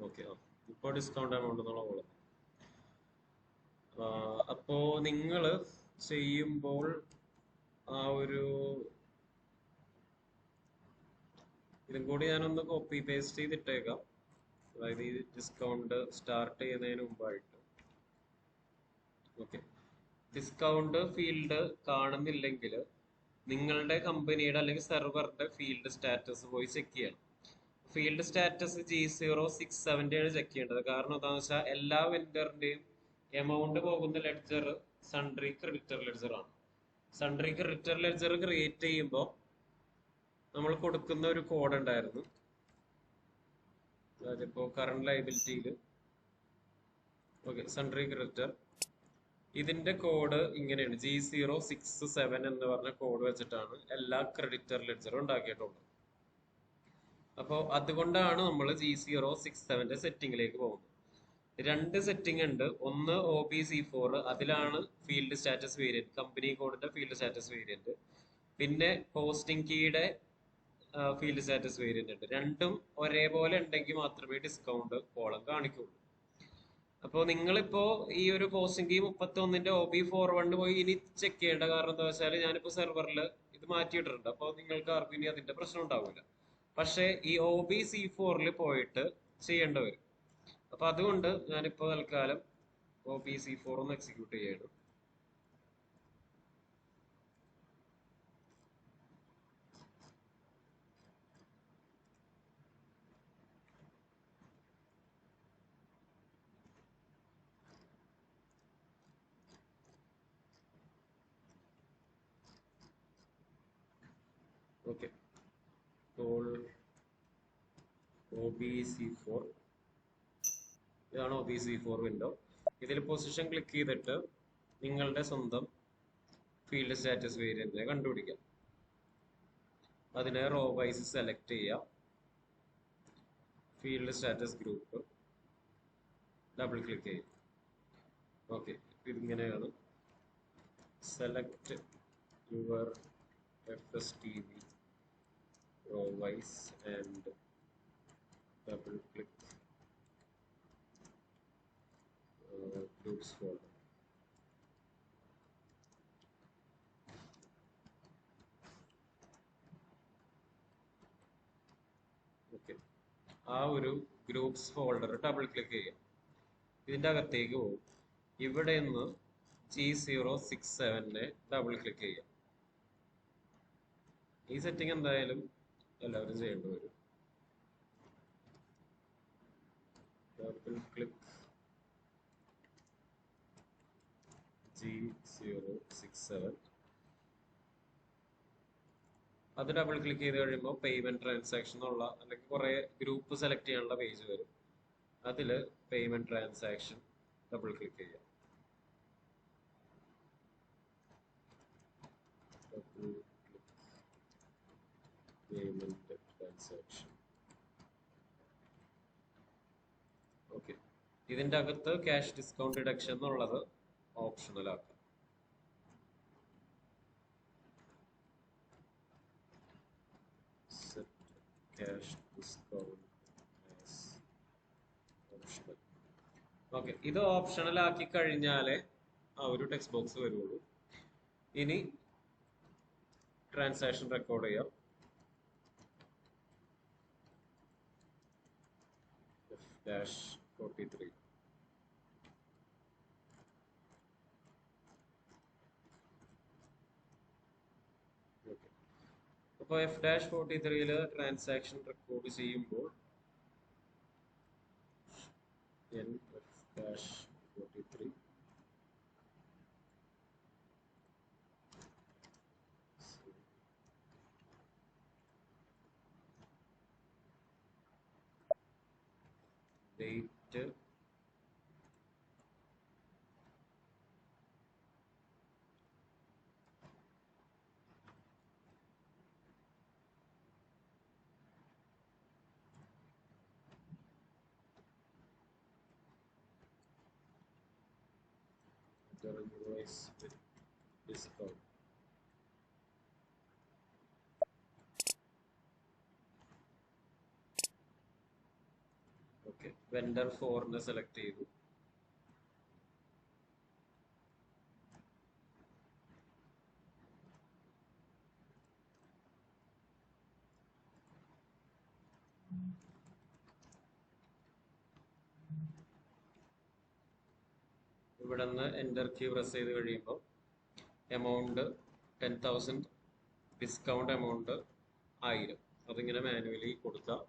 ഓക്കെ, ഇപ്പോൾ ഡിസ്കൗണ്ട് എമൗണ്ട് എന്നുള്ള കോളം. അപ്പോ നിങ്ങൾ ചെയ്യുമ്പോൾ ആ ഒരു ഇതും കൂടി ഞാനൊന്ന് കോപ്പി പേസ്റ്റ് ചെയ്തിട്ടേക്കാം. അതായത് ഈ ഡിസ്കൗണ്ട് സ്റ്റാർട്ട് ചെയ്യുന്നതിന് മുമ്പായിട്ട്. ഓക്കെ, ഡിസ്കൗണ്ട് ഫീൽഡ് കാണുന്നില്ലെങ്കിൽ നിങ്ങളുടെ കമ്പനിയുടെ അല്ലെങ്കിൽ സെർവറിന്റെ ഫീൽഡ് സ്റ്റാറ്റസ് പോയി ചെക്ക് ചെയ്യണം. ഫീൽഡ് സ്റ്റാറ്റസ് G067 ആണ് ചെക്ക് ചെയ്യേണ്ടത്. കാരണം എന്താണെന്ന് വെച്ചാൽ എല്ലാ വെൻഡറിന്റെയും എമൗണ്ട് പോകുന്ന ലെഡ്ജർ സൺട്രി ക്രെഡിറ്റർ ലെഡ്ജർ ആണ്. സൺട്രി ക്രെഡിറ്റർ ലെഡ്ജർ ക്രിയേറ്റ് ചെയ്യുമ്പോൾ നമ്മൾ കൊടുക്കുന്ന ഒരു കോഡ് ഉണ്ടായിരുന്നു. അതിപ്പോ കറണ്ട് ലയബിലിറ്റിയിൽ ഓക്കെ, സൺട്രി ക്രെഡിറ്റർ ഇതിന്റെ കോഡ് ഇങ്ങനെയാണ്. G067 എന്ന് പറഞ്ഞ കോഡ് വെച്ചിട്ടാണ് എല്ലാ ക്രെഡിറ്റർ ലെഡ്ജറും ഉണ്ടാക്കിയിട്ടുള്ളത്. അപ്പോൾ അതുകൊണ്ടാണ് നമ്മൾ G067 സെറ്റിംഗിലേക്ക് പോകുന്നത്. രണ്ട് സെറ്റിംഗ് ഉണ്ട്. ഒന്ന് OBC4, അതിലാണ് ഫീൽഡ് സ്റ്റാറ്റസ് വേരിയന്റ്, കമ്പനി കോഡിന്റെ ഫീൽഡ് സ്റ്റാറ്റസ് വേരിയന്റ്. പിന്നെ പോസ്റ്റിംഗ് കീയുടെ ഫീൽഡ് സ്റ്റാറ്റസ് വേരിയന്റ് ഉണ്ട്. രണ്ടും ഒരേപോലെ ഉണ്ടെങ്കിൽ മാത്രമേ ഡിസ്കൗണ്ട് കോളം കാണിക്കുള്ളൂ. അപ്പോൾ നിങ്ങളിപ്പോ ഈ ഒരു പോസ്റ്റിംഗ് കീ 31-ന്റെ OB41 പോയി ഇനി ചെക്ക് ചെയ്യേണ്ട കാരണം എന്താ വെച്ചാൽ ഞാനിപ്പോ സെർവറിൽ ഇത് മാറ്റിയിട്ടുണ്ട്. അപ്പോൾ നിങ്ങൾക്ക് ആർക്കും ഇനി അതിന്റെ പ്രശ്നം ഉണ്ടാവില്ല. പക്ഷെ ഈ OBC4-ൽ പോയിട്ട് ചെയ്യേണ്ടി വരും. അപ്പൊ അതുകൊണ്ട് ഞാനിപ്പോ തൽക്കാലം OBC4 ഒന്ന് എക്സിക്യൂട്ട് ചെയ്യണം. ഓക്കെ, OBC4 ഇതാണ് OBC4 വിൻഡോ. ഇതിൽ പൊസിഷൻ ക്ലിക്ക് ചെയ്തിട്ട് നിങ്ങളുടെ സ്വന്തം ഫീൽഡ് സ്റ്റാറ്റസ് വേരിയന്റിനെ കണ്ടുപിടിക്കാം. അതിനെ റോ വൈസ് സെലക്ട് ചെയ്യാം. Field status group double click ചെയ്യും. ഓക്കെ, ഇതിങ്ങനെയാണ്. Select your FSTV row wise and double click groups folder. ഓക്കെ, ആ ഒരു ഗ്രൂപ്പ്സ് ഫോൾഡർ ഡബിൾ ക്ലിക്ക് ചെയ്യാം. ഇതിന്റെ അകത്തേക്ക് പോകും. ഇവിടെ നിന്ന് G067-നെ ഡബിൾ ക്ലിക്ക് ചെയ്യാം. ഈ സെറ്റിംഗ് എന്തായാലും എല്ലാവരും ചെയ്യേണ്ടി വരും. Double click G067. അത് ഡബിൾ ക്ലിക്ക് ചെയ്ത് കഴിയുമ്പോൾ പേയ്മെന്റ് ട്രാൻസാക്ഷൻ എന്നുള്ള അല്ലെങ്കിൽ കുറെ ഗ്രൂപ്പ് സെലക്ട് ചെയ്യാനുള്ള പേജ് വരും. അതില് പേയ്മെന്റ് ട്രാൻസാക്ഷൻ ഡബിൾ ക്ലിക്ക് ചെയ്യാം. Payment transaction. ഓക്കെ, ഇതിന്റെ അകത്ത് ക്യാഷ് ഡിസ്കൗണ്ട് ഡിഡക്ഷൻ എന്നുള്ളത് ഓപ്ഷണൽ ആക്കാം. Cash discount optional. ഓക്കെ, ഇത് ഓപ്ഷണൽ ആക്കി കഴിഞ്ഞാലേ ആ ഒരു ടെക്സ്റ്റ് ബോക്സ് വരുള്ളൂ. ഇനി ട്രാൻസാക്ഷൻ റെക്കോർഡ് ചെയ്യാം. F-43. അപ്പോൾ F-43 ട്രാൻസാക്ഷൻ റെക്കോർഡ് ചെയ്യുമ്പോൾ F-43 date invoice with discount. Okay, vendor 4 select ചെയ്തു. ഇവിടെ നിന്ന് എൻ്റർ കീ പ്രസ് ചെയ്ത് കഴിയുമ്പോൾ എമൗണ്ട് 10,000, ഡിസ്കൗണ്ട് എമൗണ്ട് 1000. അതിങ്ങനെ മാനുവലി കൊടുക്കാം.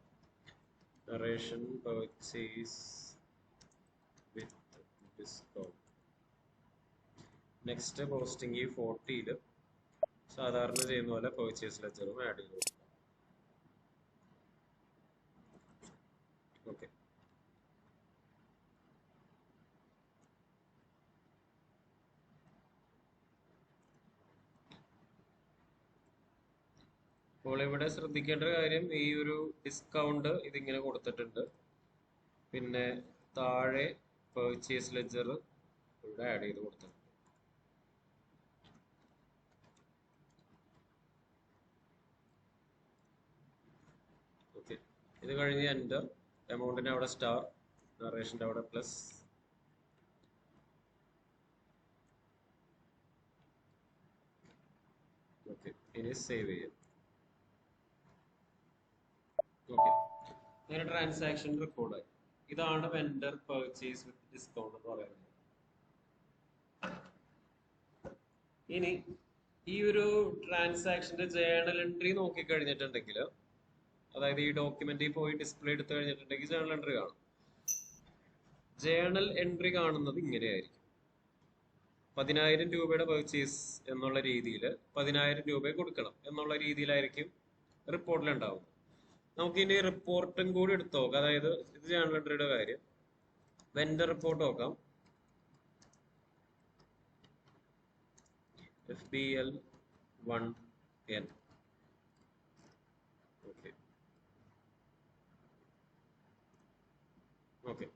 നറേഷൻ പർച്ചേസ് വിത്ത് ഡിസ്കൗണ്ട്. നെക്സ്റ്റ് പോസ്റ്റിംഗ് ഈ 40ൽ സാധാരണ ചെയ്യുന്ന പോലെ പർച്ചേസ് ലെജറും ആഡ് ചെയ്ത് കൊടുക്കാം. ഓക്കെ, അപ്പോൾ ഇവിടെ ശ്രദ്ധിക്കേണ്ട കാര്യം, ഈ ഒരു ഡിസ്കൗണ്ട് ഇതിങ്ങനെ കൊടുത്തിട്ടുണ്ട്. പിന്നെ താഴെ പർച്ചേസ് ലെജർ ഇവിടെ ആഡ് ചെയ്ത് കൊടുത്തിട്ടുണ്ട്. ഓക്കെ, ഇത് കഴിഞ്ഞ് എൻ്റർ. എമൗണ്ടിൻ്റെ അവിടെ സ്റ്റാർ, നറേഷൻ്റെ അവിടെ പ്ലസ്. ഓക്കെ, ഇനി സേവ് ചെയ്യാം. ഓക്കെ, അങ്ങനെ ട്രാൻസാക്ഷൻ റെക്കോർഡായി. ഇതാണ് വെൻഡർ പർച്ചേസ് വിത്ത് ഡിസ്കൗണ്ട് എന്ന് പറയുന്നത്. ഇനി ഈ ഒരു ട്രാൻസാക്ഷന്റെ ജേണൽ എൻട്രി നോക്കിക്കഴിഞ്ഞിട്ടുണ്ടെങ്കിൽ, അതായത് ഈ ഡോക്യുമെന്റിൽ പോയി ഡിസ്പ്ലേ എടുത്തു കഴിഞ്ഞിട്ടുണ്ടെങ്കിൽ ജേണൽ എൻട്രി കാണും. ജേണൽ എൻട്രി കാണുന്നത് ഇങ്ങനെയായിരിക്കും. 10,000 രൂപയുടെ പർച്ചേസ് എന്നുള്ള രീതിയിൽ 10,000 രൂപ കൊടുക്കണം എന്നുള്ള രീതിയിലായിരിക്കും റിപ്പോർട്ടിൽ ഉണ്ടാവുന്നത്. നമുക്കിനി റിപ്പോർട്ടും കൂടി എടുത്തു നോക്കാം. അതായത് ഇത് ജേണൽ എൻട്രിയുടെ കാര്യം. വെൻഡർ റിപ്പോർട്ട് നോക്കാം. FBL1N. ഓക്കെ,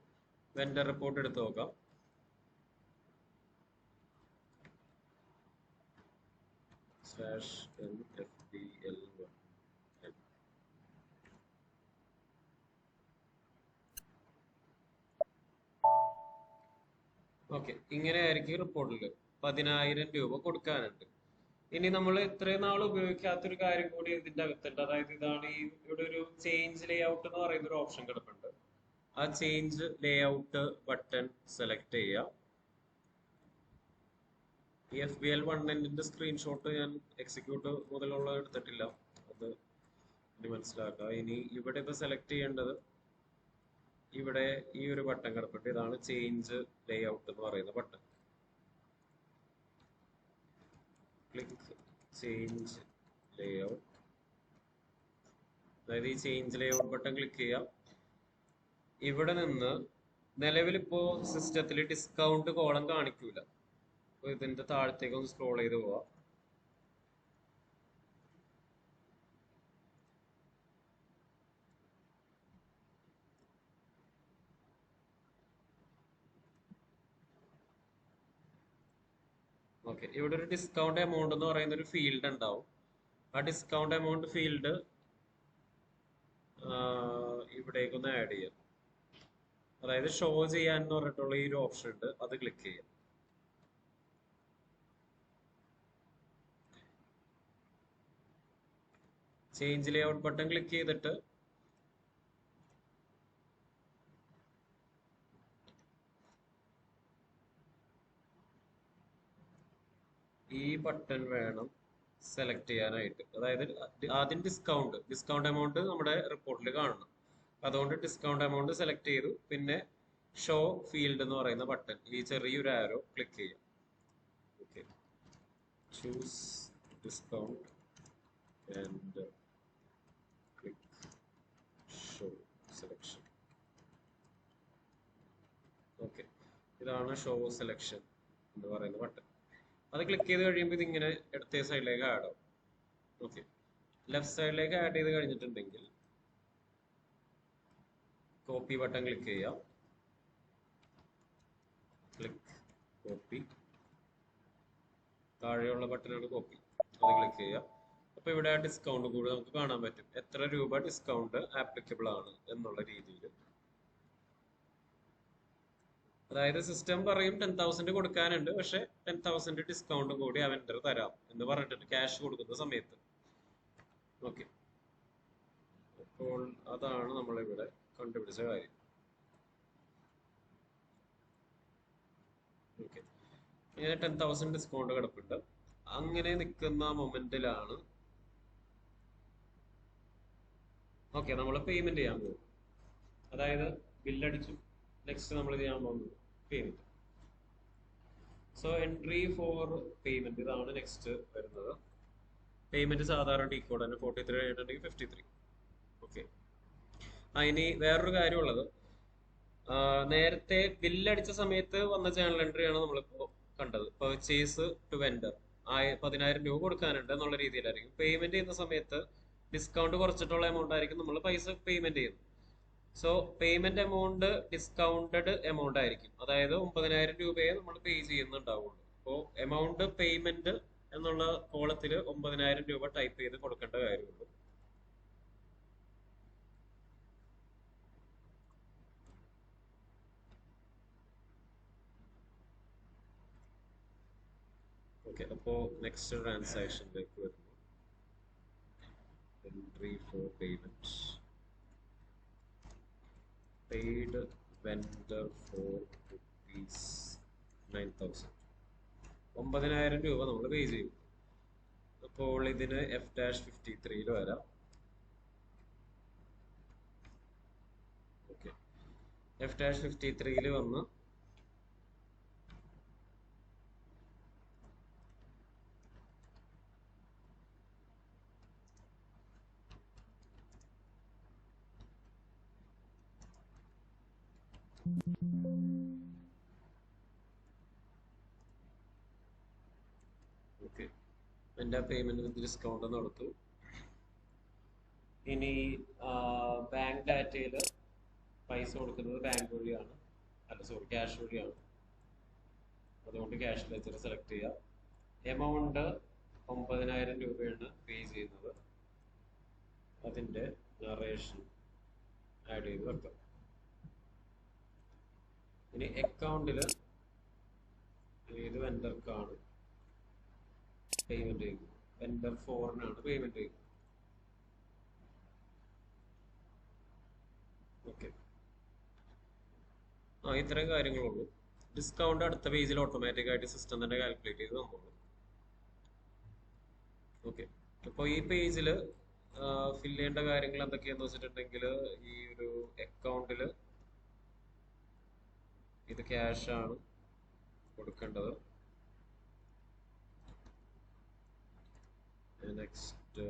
വെൻഡർ റിപ്പോർട്ട് എടുത്ത് നോക്കാം. /FBL1N. ഓക്കെ, ഇങ്ങനെയായിരിക്കും റിപ്പോർട്ടിൽ 10,000 രൂപ കൊടുക്കാനുണ്ട്. ഇനി നമ്മൾ ഇത്രയും നാൾ ഉപയോഗിക്കാത്തൊരു കാര്യം കൂടി ഇതിന്റെ അകത്തുണ്ട്. അതായത് ഇതാണ് ഇവിടെ ഒരു ചേഞ്ച് ലേ ഔട്ട് എന്ന് പറയുന്ന ഒരു ഓപ്ഷൻ കിടപ്പുണ്ട്. ആ ചേഞ്ച് ലേ ഔട്ട് ബട്ടൺ സെലക്ട് ചെയ്യുക. ഈ FBL1N സ്ക്രീൻഷോട്ട് ഞാൻ എക്സിക്യൂട്ട് മുതലുള്ള എടുത്തിട്ടില്ല, അത് ഇനി മനസ്സിലാക്കുക. ഇനി ഇവിടെ ഇപ്പൊ സെലക്ട് ചെയ്യേണ്ടത് ഇവിടെ ഈ ഒരു ബട്ടൺ കിടപ്പുണ്ട്. ഇതാണ് ചേഞ്ച് ലേ ഔട്ട് എന്ന് പറയുന്ന ബട്ടൺ. ക്ലിക്ക് ചേഞ്ച് ലേ ഔട്ട്. അതായത് ഈ ചേഞ്ച് ലേ ഔട്ട് ബട്ടൺ ക്ലിക്ക് ചെയ്യാം. ഇവിടെ നിന്ന് നിലവിലിപ്പോ സിസ്റ്റത്തിൽ ഡിസ്കൗണ്ട് കോളം കാണിക്കൂല. അപ്പൊ ഇതിന്റെ താഴത്തേക്ക് ഒന്ന് സ്ക്രോൾ ചെയ്ത് പോവാം. ഓക്കെ, ഇവിടെ ഒരു ഡിസ്കൗണ്ട് എമൗണ്ട് എന്ന് പറയുന്ന ഒരു ഫീൽഡ് ഉണ്ടാവും. ആ ഡിസ്കൗണ്ട് എമൗണ്ട് ഫീൽഡ് ഇവിടേക്കൊന്ന് ആഡ് ചെയ്യാം. അതായത് ഷോ ചെയ്യാൻ എന്ന് പറഞ്ഞിട്ടുള്ള ഈ ഒരു ഓപ്ഷൻ ഉണ്ട്, അത് ക്ലിക്ക് ചെയ്യാം. ചേഞ്ച് ലേഔട്ട് ബട്ടൺ ക്ലിക്ക് ചെയ്തിട്ട് ഈ ബട്ടൺ വേണം സെലക്ട് ചെയ്യാനായിട്ട്. അതായത് ആദ്യം ഡിസ്കൗണ്ട് എമൗണ്ട് നമ്മുടെ റിപ്പോർട്ടിൽ കാണണം. അതുകൊണ്ട് ഡിസ്കൗണ്ട് എമൗണ്ട് സെലക്ട് ചെയ്തു. പിന്നെ ഷോ ഫീൽഡ് എന്ന് പറയുന്ന ബട്ടൺ, ഈ ചെറിയൊരു ആരോ ക്ലിക്ക് ചെയ്യാം. Okay, choose discount and click show selection. Okay, ഇതാണ് ഷോ സെലക്ഷൻ എന്ന് പറയുന്ന ബട്ടൺ. അത് ക്ലിക്ക് ചെയ്ത് കഴിയുമ്പോൾ ഇതിങ്ങനെ ഇടത്തെ സൈഡിലേക്ക് ആഡ് ആവും. ഓക്കെ, ലെഫ്റ്റ് സൈഡിലേക്ക് ആഡ് ചെയ്ത് കഴിഞ്ഞിട്ടുണ്ടെങ്കിൽ കോപ്പി ബട്ടൺ ക്ലിക്ക് ചെയ്യാം. ക്ലിക്ക് കോപ്പി, താഴെയുള്ള ബട്ടനാണ് കോപ്പി, അത് ക്ലിക്ക് ചെയ്യാം. അപ്പൊ ഇവിടെ ഡിസ്കൗണ്ട് കൂടി നമുക്ക് കാണാൻ പറ്റും, എത്ര രൂപ ഡിസ്കൗണ്ട് ആപ്ലിക്കബിൾ ആണ് എന്നുള്ള രീതിയിൽ. അതായത് സിസ്റ്റം പറയും 10,000 കൊടുക്കാനുണ്ട്, പക്ഷെ 10,000 ഡിസ്കൗണ്ട് കൂടി ആ വെണ്ടർ തരാം എന്ന് പറഞ്ഞിട്ടുണ്ട് ക്യാഷ് കൊടുക്കുന്ന സമയത്ത്. ഓക്കെ, അപ്പോൾ അതാണ് നമ്മളിവിടെ കണ്ടുപിടിച്ച കാര്യം. ഓക്കെ, ഇങ്ങനെ 10,000 ഡിസ്കൗണ്ട് കിടപ്പുണ്ട്. അങ്ങനെ നിൽക്കുന്ന മൊമെന്റിലാണ് ഓക്കെ നമ്മൾ പേയ്മെന്റ് ചെയ്യാൻ പോകും. അതായത് ബില്ലടിച്ചു, നെക്സ്റ്റ് നമ്മൾ ചെയ്യാൻ പോകുന്നത് payment. So entry for payment, ഇതാണ് നെക്സ്റ്റ് വരുന്നത്. പേയ്മെന്റ് സാധാരണ ഡീകോഡ് തന്നെ 43 ആയിട്ടുണ്ടെങ്കിൽ 53. ഓക്കെ, ഇനി വേറൊരു കാര്യമുള്ളത്, നേരത്തെ ബില്ലടിച്ച സമയത്ത് വന്ന ജേണൽ എൻട്രിയാണ് നമ്മളിപ്പോ കണ്ടത്. പർച്ചേസ് ടു വെൻഡർ 10,000 രൂപ കൊടുക്കാനുണ്ട് എന്നുള്ള രീതിയിലായിരിക്കും. പേയ്മെന്റ് ചെയ്യുന്ന സമയത്ത് ഡിസ്കൗണ്ട് കുറച്ചിട്ടുള്ള എമൗണ്ട് ആയിരിക്കും നമ്മൾ പൈസ പേയ്മെന്റ് ചെയ്യുന്നത്. So payment amount discounted amount ആയിരിക്കും. അതായത് 9,000 രൂപയെ നമ്മൾ പേ ചെയ്യുന്നുണ്ടാവുള്ളൂ. അപ്പോൾ എമൗണ്ട് പേയ്മെന്റ് എന്നുള്ള കോളത്തിൽ 9,000 രൂപ ടൈപ്പ് ചെയ്ത് കൊടുക്കേണ്ട കാര്യമുള്ളൂ. ഓക്കെ, അപ്പോ നെക്സ്റ്റ് ട്രാൻസാക്ഷനിലേക്ക് വരുന്നു. Entry for payment, paid vendor for ₹9,000. 9,000 രൂപ നമ്മൾ പേ ചെയ്യും. അപ്പോൾ ഇതിന് F-53 വരാം. ഓക്കെ, F-53 വന്ന് ഓക്കെ, എൻ്റെ പേയ്മെന്റ് ഡിസ്കൗണ്ട് നടത്തു. ഇനി ബാങ്ക് ഡാറ്റയിൽ പൈസ കൊടുക്കുന്നത് ബാങ്ക് വഴിയാണ്, അല്ല സോറി ക്യാഷ് വഴിയാണ്. അതുകൊണ്ട് ക്യാഷ് ലെജർ സെലക്ട് ചെയ്യാം. എമൗണ്ട് 9,000 രൂപയാണ് പേ ചെയ്യുന്നത്. അതിൻ്റെ നറേഷൻ ആഡ് ചെയ്ത് വെക്കാം. ഇനി അക്കൗണ്ടിൽ ഏത് വെൻഡർക്കാണ് പേയ്മെന്റ് ചെയ്യുന്നത്, വെൻഡർ 4-നാണ് പേയ്മെന്റ് ചെയ്യുന്നത്. ഓക്കെ, ഇത്രയും കാര്യങ്ങളുള്ളൂ. ഡിസ്കൗണ്ട് അടുത്ത പേജിൽ ഓട്ടോമാറ്റിക് ആയിട്ട് സിസ്റ്റം തന്നെ കാൽക്കുലേറ്റ് ചെയ്ത് തന്നോളൂ. ഓക്കെ, അപ്പോൾ ഈ പേജിൽ ഫിൽ ചെയ്യേണ്ട കാര്യങ്ങൾ എന്തൊക്കെയാന്ന് വെച്ചിട്ടുണ്ടെങ്കിൽ, ഈ ഒരു അക്കൗണ്ടിൽ ഇത് ക്യാഷ് ആണ് കൊടുക്കേണ്ടത്. നെക്സ്റ്റ്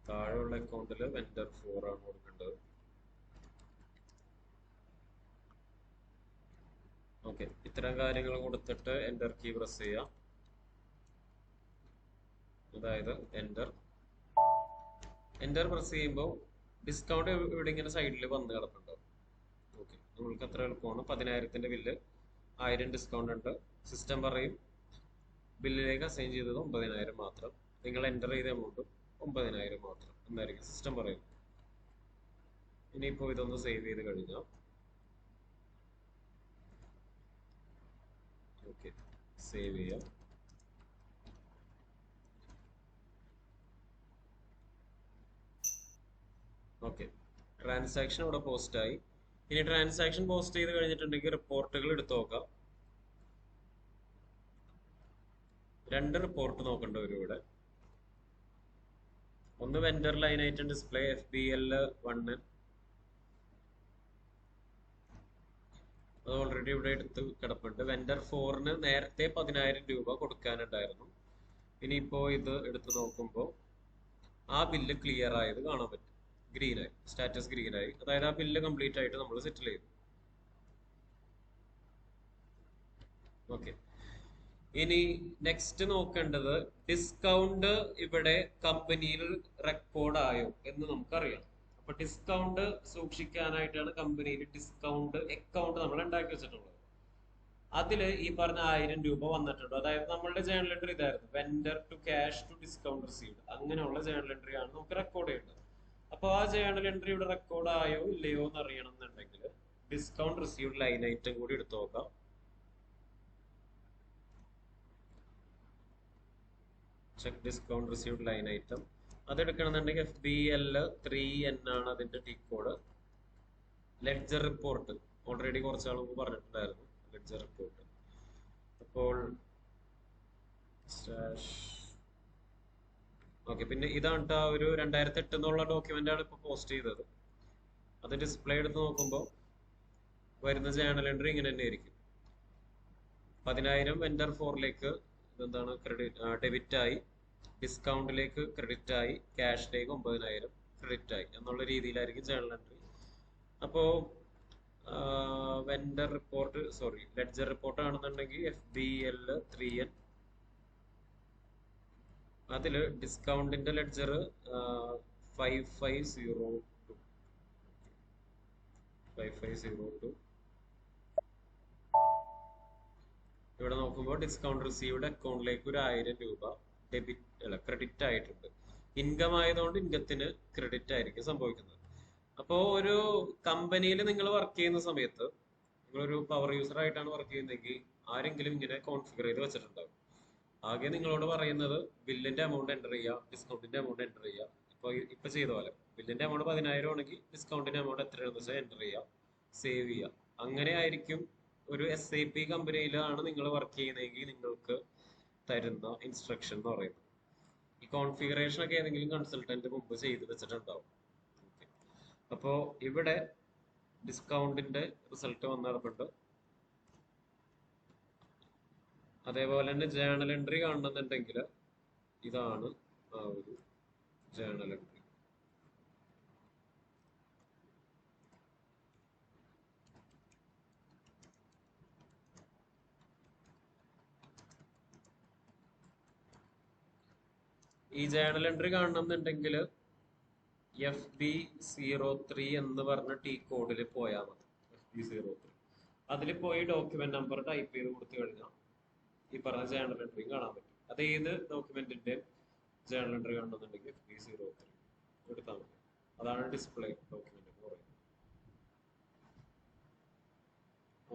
താഴെയുള്ള അക്കൗണ്ടിൽ വെൻഡർ 4 ആണ് കൊടുക്കേണ്ടത്. ഓക്കെ, ഇത്തരം കാര്യങ്ങൾ കൊടുത്തിട്ട് എൻ്റർ കീ പ്രസ് ചെയ്യാം. അതായത് എൻ്റർ പ്രസ് ചെയ്യുമ്പോൾ ഡിസ്കൗണ്ട് ഇവിടെ ഇങ്ങനെ സൈഡിൽ വന്ന് കിടപ്പുണ്ടാവും. ഓക്കെ, നമ്മൾക്ക് അത്ര എളുപ്പമാണ്. 10,000 ബില്ല് 1000 ഡിസ്കൗണ്ട് ഉണ്ട്. സിസ്റ്റം പറയും ബില്ലിലേക്ക് അസൈൻ ചെയ്തത് 9000 മാത്രം, നിങ്ങൾ എൻ്റർ ചെയ്ത എമൗണ്ടും 9000 മാത്രം എന്നായിരിക്കും സിസ്റ്റം പറയുന്നത്. ഇനിയിപ്പോൾ ഇതൊന്ന് സേവ് ചെയ്ത് കഴിഞ്ഞാൽ ഓക്കെ, സേവ് ചെയ്യാം. ഓക്കെ, ട്രാൻസാക്ഷൻ ഇവിടെ പോസ്റ്റ് ആയി. ഇനി ട്രാൻസാക്ഷൻ പോസ്റ്റ് ചെയ്ത് കഴിഞ്ഞിട്ടുണ്ടെങ്കിൽ റിപ്പോർട്ടുകൾ എടുത്തു നോക്കാം. 2 റിപ്പോർട്ട് നോക്കേണ്ട വരും ഇവിടെ. ഒന്ന് vendor line item display FBL1, അത് ഓൾറെഡി ഇവിടെ എടുത്ത് കിടപ്പുണ്ട്. വെൻഡർ 4-ന് നേരത്തെ 10000 രൂപ കൊടുക്കാനുണ്ടായിരുന്നു. ഇനിയിപ്പോ ഇത് എടുത്ത് നോക്കുമ്പോൾ ആ ബില്ല് ക്ലിയർ ആയത് കാണാൻ പറ്റും. ഗ്രീനായി, സ്റ്റാറ്റസ് ഗ്രീനായി, അതായത് ആ ബില്ല് കംപ്ലീറ്റ് ആയിട്ട് നമ്മൾ സെറ്റിൽ ചെയ്തു. ഓക്കെ, ഇനി നെക്സ്റ്റ് നോക്കേണ്ടത് ഡിസ്കൗണ്ട് ഇവിടെ കമ്പനിയിൽ റെക്കോർഡ് ആയോ എന്ന് നമുക്കറിയാം. അപ്പൊ ഡിസ്കൗണ്ട് സൂക്ഷിക്കാനായിട്ടാണ് കമ്പനിയിൽ ഡിസ്കൗണ്ട് അക്കൗണ്ട് നമ്മൾ ഉണ്ടാക്കി വെച്ചിട്ടുള്ളത്. അതില് ഈ പറഞ്ഞ 1000 രൂപ വന്നിട്ടുണ്ട്. അതായത് നമ്മളുടെ ജേണൽ എൻട്രി ഇതായിരുന്നു, vendor to cash to discount received. അങ്ങനെയുള്ള ജേണൽ എൻട്രി ആണ് നമുക്ക് റെക്കോർഡ് ചെയ്യേണ്ടത്. അപ്പോൾ ആ ജേണൽ എൻട്രി ഇവിടെ റെക്കോർഡ് ആയോ ഇല്ലയോ എന്ന് അറിയണം എന്നുണ്ടെങ്കിൽ ഡിസ്കൗണ്ട് റിസീവ്ഡ് ലൈൻ ഐറ്റം കൂടി എടുത്തു നോക്കാം. Check discount received line item. അത് എടുക്കണമെന്നുണ്ടെങ്കിൽ FBL3N ആണ് അതിന്റെ T code. Ledger report already കുറച്ചാൾ മുമ്പ് പറഞ്ഞിട്ടുണ്ടായിരുന്നു, ലെഡ്ജർ റിപ്പോർട്ട്. അപ്പോൾ ഓക്കെ, പിന്നെ ഇതാണ് ആ ഒരു 2008 എന്നുള്ള ഡോക്യുമെന്റ് ആണ് ഇപ്പൊ പോസ്റ്റ് ചെയ്തത്. അത് ഡിസ്പ്ലേ എടുത്ത് നോക്കുമ്പോൾ വരുന്ന ജേണൽ എൻട്രി ഇങ്ങനെ തന്നെ ആയിരിക്കും. 10000 വെൻഡർ 4ലേക്ക് ഇതെന്താണ് ഡെബിറ്റ് ആയി, ഡിസ്കൗണ്ടിലേക്ക് ക്രെഡിറ്റ് ആയി, ക്യാഷിലേക്ക് 9000 ക്രെഡിറ്റ് ആയി എന്നുള്ള രീതിയിലായിരിക്കും ജേണൽ എൻട്രി. അപ്പോ വെൻഡർ റിപ്പോർട്ട് ലെഡ്ജർ റിപ്പോർട്ട് ആണെന്നുണ്ടെങ്കിൽ FBL3N, അതില് ഡിസ്കൗണ്ടിന്റെ ലെഡ്ജർ 5502. ഇവിടെ നോക്കുമ്പോൾ ഡിസ്കൗണ്ട് റിസീവ്ഡ് അക്കൗണ്ടിലേക്ക് ഒരു 1000 രൂപ ക്രെഡിറ്റ് ആയിട്ടുണ്ട്. ഇൻകം ആയതുകൊണ്ട് ഇൻകത്തിന് ക്രെഡിറ്റ് ആയിരിക്കും സംഭവിക്കുന്നത്. അപ്പോൾ ഒരു കമ്പനിയിൽ നിങ്ങൾ വർക്ക് ചെയ്യുന്ന സമയത്ത്, നിങ്ങളൊരു പവർ യൂസർ ആയിട്ടാണ് വർക്ക് ചെയ്യുന്നതെങ്കിൽ ആരെങ്കിലും ഇങ്ങനെ കോൺഫിഗർ ചെയ്ത് വെച്ചിട്ടുണ്ടാവും. ആകെ നിങ്ങളോട് പറയുന്നത് ബില്ലിന്റെ എമൗണ്ട് എൻ്റർ ചെയ്യുക, ഡിസ്കൗണ്ടിന്റെ എമൗണ്ട് എൻ്റർ ചെയ്യുക. ഇപ്പൊ ചെയ്ത പോലെ ബില്ലിന്റെ എമൗണ്ട് 10000 ആണെങ്കിൽ ഡിസ്കൗണ്ടിന്റെ എമൗണ്ട് എത്രയാണെന്ന് വെച്ചാൽ എൻ്റർ ചെയ്യുക, സേവ് ചെയ്യുക. അങ്ങനെ ആയിരിക്കും ഒരു SAP കമ്പനിയിലാണ് നിങ്ങൾ വർക്ക് ചെയ്യുന്നതെങ്കിൽ നിങ്ങൾക്ക് തരുന്ന ഇൻസ്ട്രക്ഷൻ എന്ന് പറയുന്നത്. ഈ കോൺഫിഗറേഷൻ ഒക്കെ ഏതെങ്കിലും കൺസൾട്ടന്റ് മുമ്പ് ചെയ്ത് വെച്ചിട്ടുണ്ടാവും. അപ്പോ ഇവിടെ ഡിസ്കൗണ്ടിന്റെ റിസൾട്ട് വന്നിട്ടുണ്ട്. അതേപോലെ തന്നെ ജേണൽ എൻട്രി കാണണമെന്നുണ്ടെങ്കിൽ ഇതാണ് ആ ഒരു ജേണൽ എൻട്രി. ഈ ജേണൽ എൻട്രി കാണണമെന്നുണ്ടെങ്കിൽ FB03 എന്ന് പറഞ്ഞ ടി കോഡിൽ പോയാൽ മതി. FB03 അതിൽ പോയി ഡോക്യുമെന്റ് നമ്പർ ടൈപ്പ് ചെയ്ത് കൊടുത്തു കഴിഞ്ഞാൽ ഈ പറഞ്ഞ ജേണൽ എൻട്രിയും കാണാൻ പറ്റും. അത് ഏത് ഡോക്യുമെന്റിന്റെ ജേണൽ എൻട്രി കാണണമെന്നുണ്ടെങ്കിൽ FB03 എടുത്താൽ മതി. അതാണ് ഡിസ്പ്ലേ ഡോക്യുമെന്റ് എന്ന് പറയുന്നത്.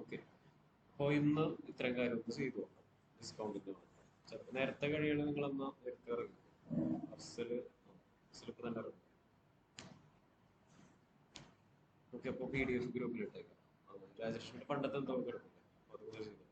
ഓക്കെ, അപ്പോൾ ഇന്ന് ഇത്രയും കാര്യമൊക്കെ ചെയ്തു നോക്കാം. ഡിസ്കൗണ്ടിന്റെ ചിലപ്പോൾ നേരത്തെ കഴിയണമെങ്കിൽ നിങ്ങളെന്നാ നേരത്തെ ഇറങ്ങും. ഇപ്പൊ തന്നെ ഇറങ്ങും. ഓക്കെ, അപ്പോൾ PDF ഗ്രൂപ്പിൽ ഇട്ടേക്കാം. രാജേഷിന്റെ പണ്ടത്തെ എന്തോ കിടക്കില്ല, അതുപോലെ ചെയ്തു.